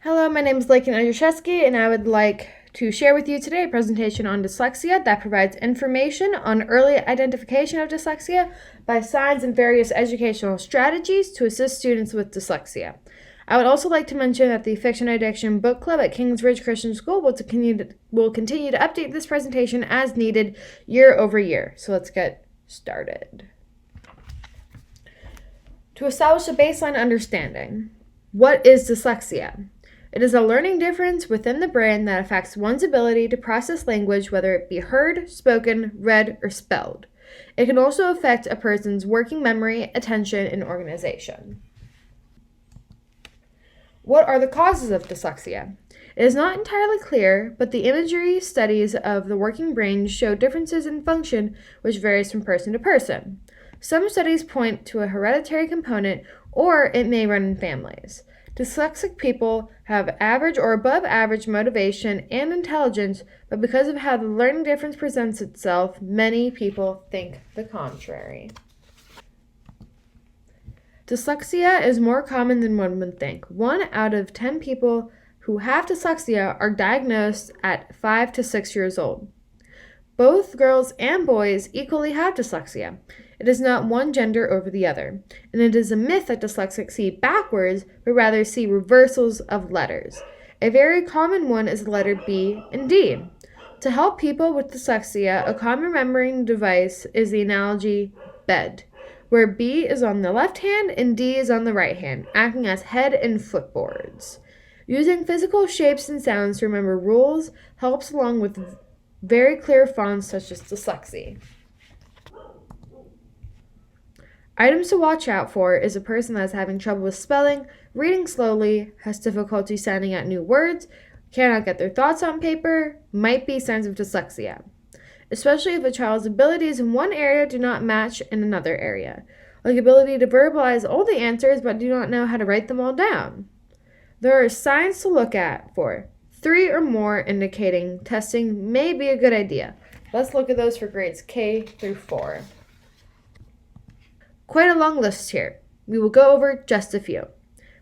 Hello, my name is Laken and I would like to share with you today a presentation on dyslexia that provides information on early identification of dyslexia by signs and various educational strategies to assist students with dyslexia. I would also like to mention that the Fiction Addiction Book Club at Kingsbridge Christian School will continue to update this presentation as needed year over year. So let's get started. To establish a baseline understanding, what is dyslexia? It is a learning difference within the brain that affects one's ability to process language, whether it be heard, spoken, read, or spelled. It can also affect a person's working memory, attention, and organization. What are the causes of dyslexia? It is not entirely clear, but the imagery studies of the working brain show differences in function which varies from person to person. Some studies point to a hereditary component, or it may run in families. Dyslexic people have average or above average motivation and intelligence, but because of how the learning difference presents itself, many people think the contrary. Dyslexia is more common than one would think. 1 out of 10 people who have dyslexia are diagnosed at 5 to 6 years old. Both girls and boys equally have dyslexia. It is not one gender over the other, and it is a myth that dyslexics see backwards, but rather see reversals of letters. A very common one is the letter B and D. To help people with dyslexia, a common remembering device is the analogy bed, where B is on the left hand and D is on the right hand, acting as head and footboards. Using physical shapes and sounds to remember rules helps along with very clear fonts such as dyslexia. Items to watch out for is a person that is having trouble with spelling, reading slowly, has difficulty sounding out new words, cannot get their thoughts on paper, might be signs of dyslexia, especially if a child's abilities in one area do not match in another area, like ability to verbalize all the answers but do not know how to write them all down. There are signs to look at for 3 or more indicating testing may be a good idea. Let's look at those for grades K through 4. Quite a long list here. We will go over just a few.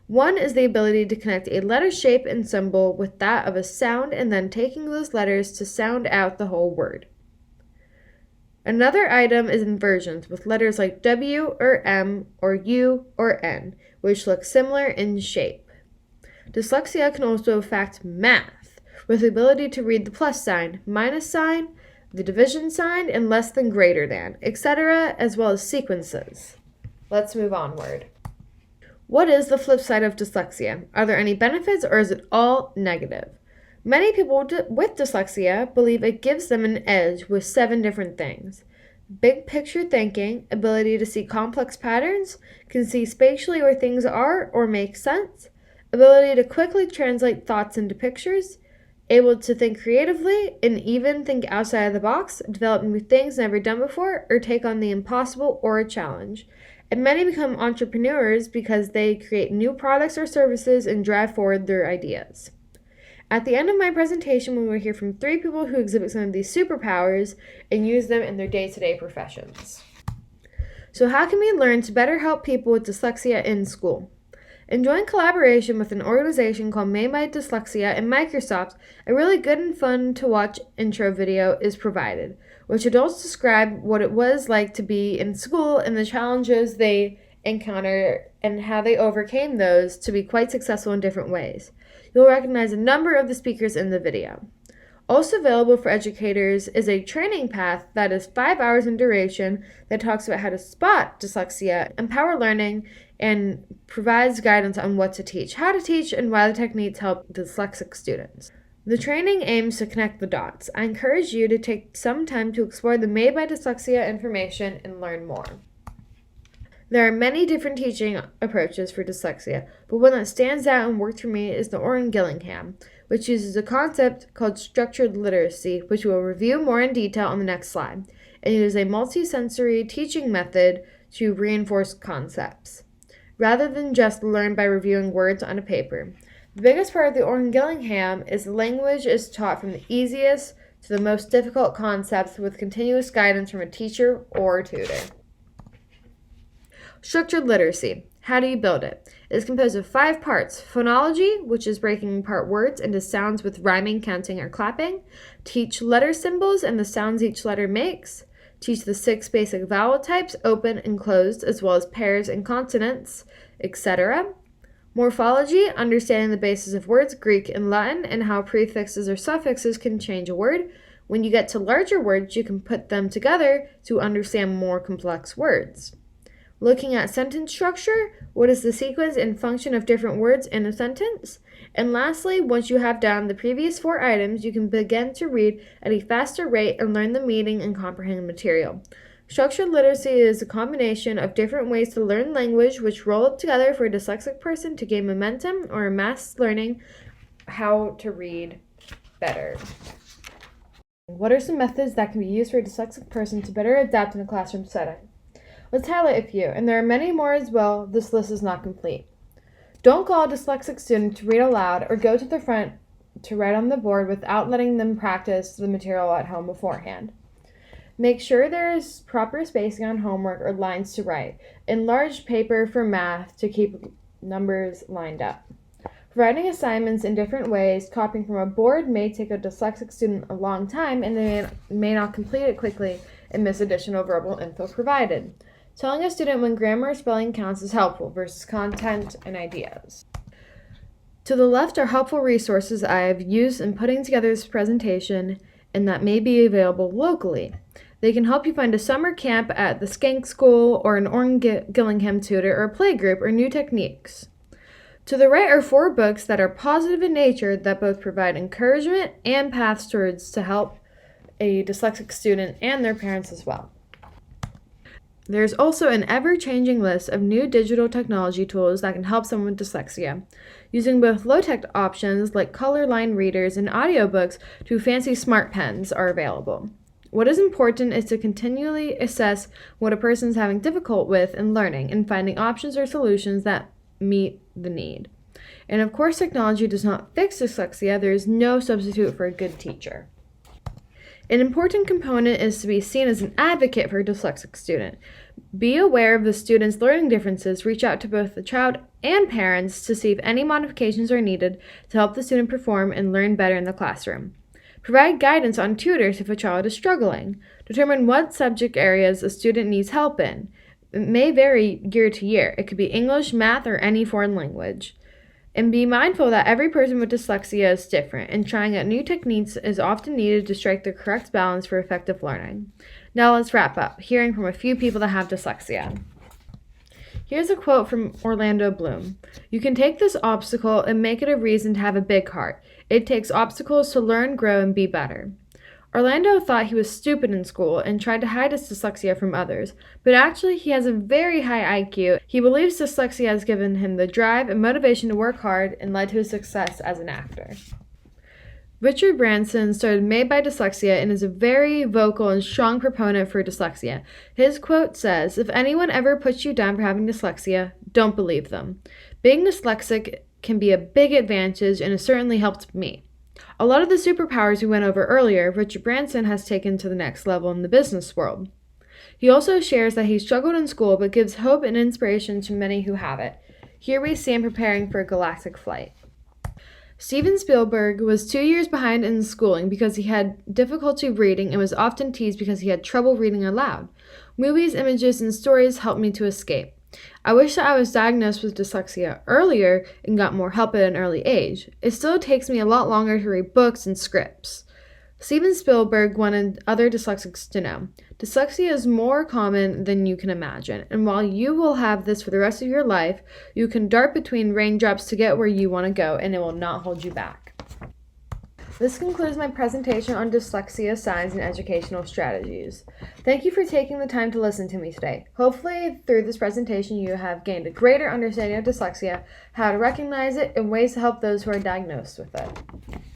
1 is the ability to connect a letter shape and symbol with that of a sound and then taking those letters to sound out the whole word. Another item is inversions with letters like W or M or U or N, which look similar in shape. Dyslexia can also affect math, with the ability to read the plus sign, minus sign, the division sign, and less than greater than, etc., as well as sequences. Let's move onward. What is the flip side of dyslexia? Are there any benefits or is it all negative? Many people with dyslexia believe it gives them an edge with 7 different things. Big picture thinking, ability to see complex patterns, can see spatially where things are or make sense, ability to quickly translate thoughts into pictures, able to think creatively and even think outside of the box, develop new things never done before, or take on the impossible or a challenge. And many become entrepreneurs because they create new products or services and drive forward their ideas. At the end of my presentation, we will hear from 3 people who exhibit some of these superpowers and use them in their day-to-day professions. So how can we learn to better help people with dyslexia in school? In joint collaboration with an organization called Made by Dyslexia and Microsoft, a really good and fun to watch intro video is provided, which adults describe what it was like to be in school and the challenges they encountered and how they overcame those to be quite successful in different ways. You'll recognize a number of the speakers in the video. Also available for educators is a training path that is 5 hours in duration that talks about how to spot dyslexia, empower learning, and provides guidance on what to teach, how to teach, and why the techniques help dyslexic students. The training aims to connect the dots. I encourage you to take some time to explore the Made by Dyslexia information and learn more. There are many different teaching approaches for dyslexia, but one that stands out and worked for me is the Orrin-Gillingham, which uses a concept called structured literacy, which we'll review more in detail on the next slide, and uses a multisensory teaching method to reinforce concepts, rather than just learn by reviewing words on a paper. The biggest part of the Orrin-Gillingham is the language is taught from the easiest to the most difficult concepts with continuous guidance from a teacher or tutor. Structured literacy. How do you build it? It is composed of 5 parts. Phonology, which is breaking apart words into sounds with rhyming, counting, or clapping. Teach letter symbols and the sounds each letter makes. Teach the 6 basic vowel types, open and closed, as well as pairs and consonants, etc. Morphology, understanding the basis of words, Greek and Latin, and how prefixes or suffixes can change a word. When you get to larger words, you can put them together to understand more complex words. Looking at sentence structure, what is the sequence and function of different words in a sentence? And lastly, once you have down the previous 4 items, you can begin to read at a faster rate and learn the meaning and comprehend the material. Structured literacy is a combination of different ways to learn language which roll up together for a dyslexic person to gain momentum or mass learning how to read better. What are some methods that can be used for a dyslexic person to better adapt in a classroom setting? Let's highlight a few, and there are many more as well. This list is not complete. Don't call a dyslexic student to read aloud or go to the front to write on the board without letting them practice the material at home beforehand. Make sure there is proper spacing on homework or lines to write. Enlarge paper for math to keep numbers lined up. Writing assignments in different ways, copying from a board may take a dyslexic student a long time and they may not complete it quickly and miss additional verbal info provided. Telling a student when grammar or spelling counts is helpful versus content and ideas. To the left are helpful resources I have used in putting together this presentation and that may be available locally. They can help you find a summer camp at the Skank School or an Orrin Gillingham tutor or a play group or new techniques. To the right are 4 books that are positive in nature that both provide encouragement and paths towards to help a dyslexic student and their parents as well. There's also an ever-changing list of new digital technology tools that can help someone with dyslexia, using both low-tech options like color line readers and audiobooks to fancy smart pens are available. What is important is to continually assess what a person is having difficulty with in learning and finding options or solutions that meet the need. And of course, technology does not fix dyslexia. There is no substitute for a good teacher. An important component is to be seen as an advocate for a dyslexic student. Be aware of the student's learning differences. Reach out to both the child and parents to see if any modifications are needed to help the student perform and learn better in the classroom. Provide guidance on tutors if a child is struggling. Determine what subject areas a student needs help in. It may vary year to year. It could be English, math, or any foreign language. And be mindful that every person with dyslexia is different, and trying out new techniques is often needed to strike the correct balance for effective learning. Now let's wrap up, hearing from a few people that have dyslexia. Here's a quote from Orlando Bloom. "You can take this obstacle and make it a reason to have a big heart. It takes obstacles to learn, grow, and be better." Orlando thought he was stupid in school and tried to hide his dyslexia from others, but actually he has a very high IQ. He believes dyslexia has given him the drive and motivation to work hard and led to his success as an actor. Richard Branson started Made by Dyslexia and is a very vocal and strong proponent for dyslexia. His quote says, "If anyone ever puts you down for having dyslexia, don't believe them. Being dyslexic can be a big advantage and it certainly helped me." A lot of the superpowers we went over earlier, Richard Branson has taken to the next level in the business world. He also shares that he struggled in school but gives hope and inspiration to many who have it. Here we see him preparing for a galactic flight. Steven Spielberg was 2 years behind in schooling because he had difficulty reading and was often teased because he had trouble reading aloud. Movies, images, and stories helped me to escape. I wish that I was diagnosed with dyslexia earlier and got more help at an early age. It still takes me a lot longer to read books and scripts. Steven Spielberg wanted other dyslexics to know, dyslexia is more common than you can imagine, and while you will have this for the rest of your life, you can dart between raindrops to get where you want to go, and it will not hold you back. This concludes my presentation on dyslexia signs and educational strategies. Thank you for taking the time to listen to me today. Hopefully, through this presentation, you have gained a greater understanding of dyslexia, how to recognize it, and ways to help those who are diagnosed with it.